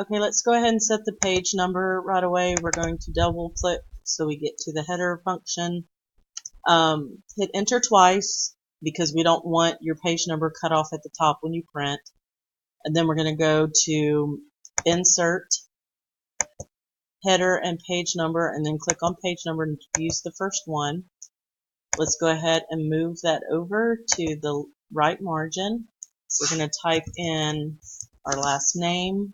Okay, let's go ahead and set the page number right away. We're going to double click so we get to the header function. Hit enter twice because we don't want your page number cut off at the top when you print. And then we're going to go to insert, header and page number, and then click on page number and use the first one. Let's go ahead and move that over to the right margin. So we're going to type in our last name.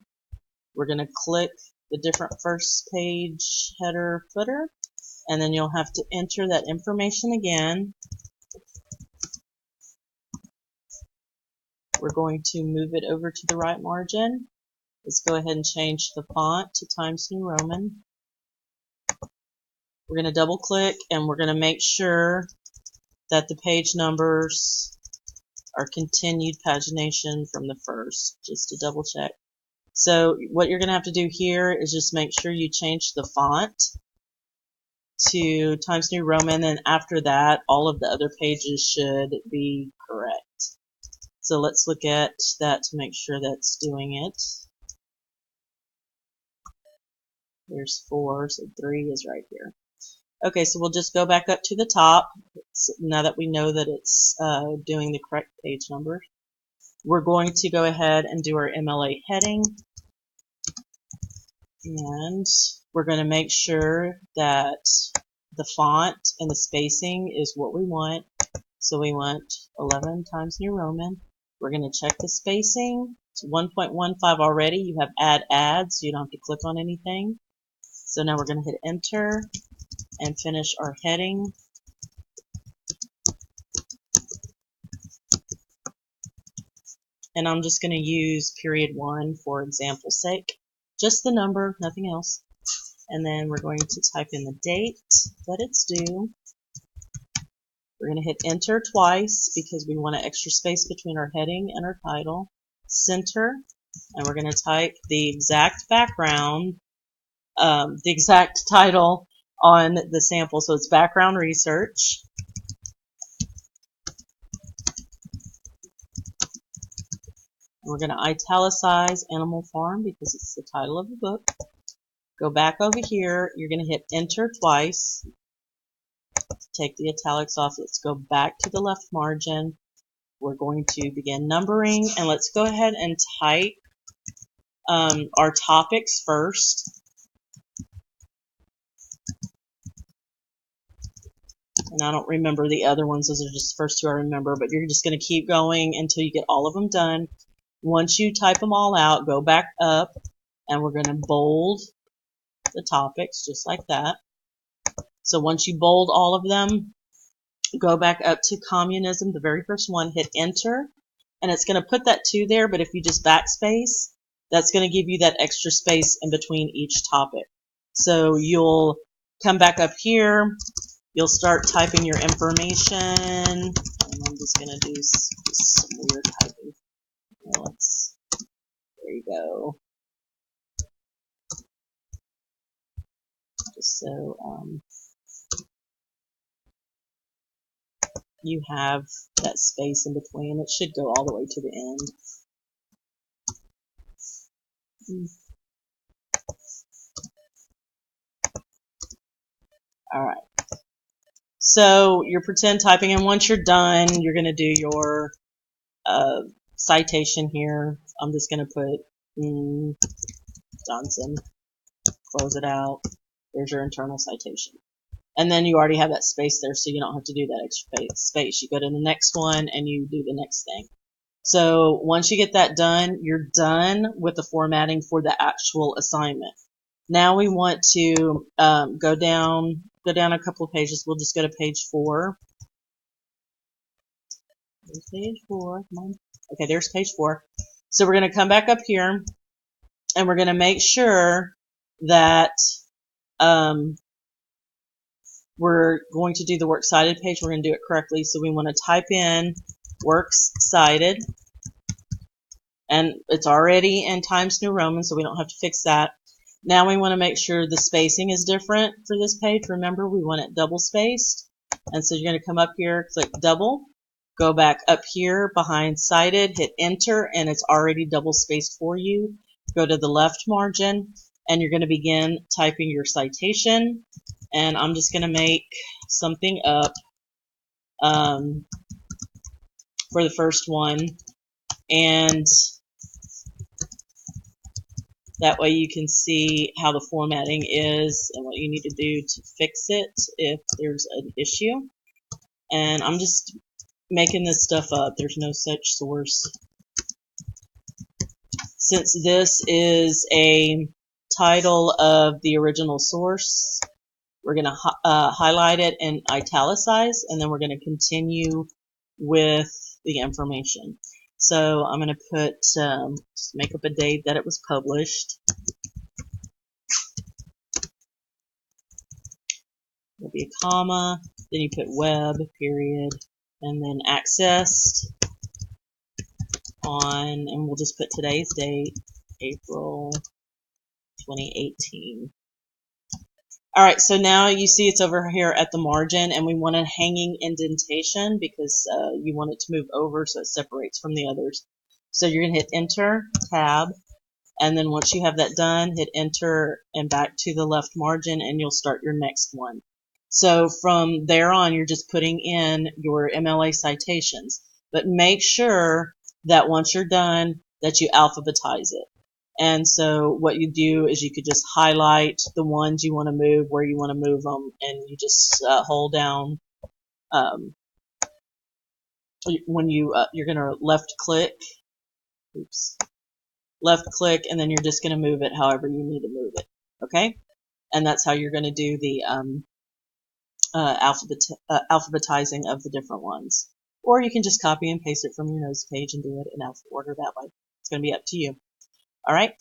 We're going to click the different first page, header, footer, and then you'll have to enter that information again. We're going to move it over to the right margin. Let's go ahead and change the font to Times New Roman. We're going to double click and we're going to make sure that the page numbers are continued pagination from the first, just to double check. So what you're going to have to do here is just make sure you change the font to Times New Roman, and after that all of the other pages should be correct. So let's look at that to make sure that's doing it. There's 4, so 3 is right here. Okay, so we'll just go back up to the top now that we know that it's doing the correct page number. We're going to go ahead and do our MLA heading, and we're going to make sure that the font and the spacing is what we want. So we want 11 Times New Roman. We're going to check the spacing. It's 1.15 already. You have add, so you don't have to click on anything. So now we're going to hit enter and finish our heading. And I'm just going to use period 1 for example's sake. Just the number, nothing else. And then we're going to type in the date that it's due. We're going to hit enter twice because we want an extra space between our heading and our title. Center. And we're going to type the exact background, the exact title on the sample. So it's background research. We're going to italicize Animal Farm because it's the title of the book. Go back over here. You're going to hit enter twice. Take the italics off. Let's go back to the left margin. We're going to begin numbering, and let's go ahead and type our topics first. And I don't remember the other ones. Those are just the first 2 I remember, but you're just going to keep going until you get all of them done. Once you type them all out, go back up, and we're going to bold the topics just like that. So once you bold all of them, go back up to communism, the very first one, hit enter, and it's going to put that 2 there, but if you just backspace, that's going to give you that extra space in between each topic. So you'll come back up here, you'll start typing your information, and I'm just going to do some weird typing. There you go. Just so you have that space in between. It should go all the way to the end. Alright. So you're pretend typing, and once you're done, you're going to do your citation here. I'm just going to put Johnson. Close it out. There's your internal citation. And then you already have that space there, so you don't have to do that extra space. You go to the next one and you do the next thing. So once you get that done, you're done with the formatting for the actual assignment. Now we want to go down a couple of pages. We'll just go to page 4. There's page 4. Come on. Okay, there's page 4. So we're going to come back up here, and we're going to make sure that we're going to do the works cited page. We're going to do it correctly. So we want to type in works cited, and it's already in Times New Roman, so we don't have to fix that. Now we want to make sure the spacing is different for this page. Remember, we want it double spaced. And so you're going to come up here, click double, go back up here behind cited, hit enter, and it's already double spaced for you. go to the left margin, and you're going to begin typing your citation. And I'm just going to make something up for the first one, and that way you can see how the formatting is and what you need to do to fix it if there's an issue. And I'm just making this stuff up. There's no such source. Since this is a title of the original source, we're going to highlight it and italicize, and then we're going to continue with the information. So I'm going to put, just make up a date that it was published. There'll be a comma, then you put web, period, and then accessed on, and we'll just put today's date, April 2018. Alright, so now you see it's over here at the margin, and we want a hanging indentation because you want it to move over so it separates from the others. So you're going to hit Enter, Tab, and then once you have that done, hit Enter and back to the left margin, and you'll start your next one. So from there on, you're just putting in your MLA citations. But make sure that once you're done, that you alphabetize it. And so what you do is you could just highlight the ones you want to move, where you want to move them, and you just hold down, when you're going to left click, left click, and then you're just going to move it however you need to move it. Okay? And that's how you're going to do the alphabetizing of the different ones. Or you can just copy and paste it from your notes page and do it in alphabet order that way. It's going to be up to you. All right.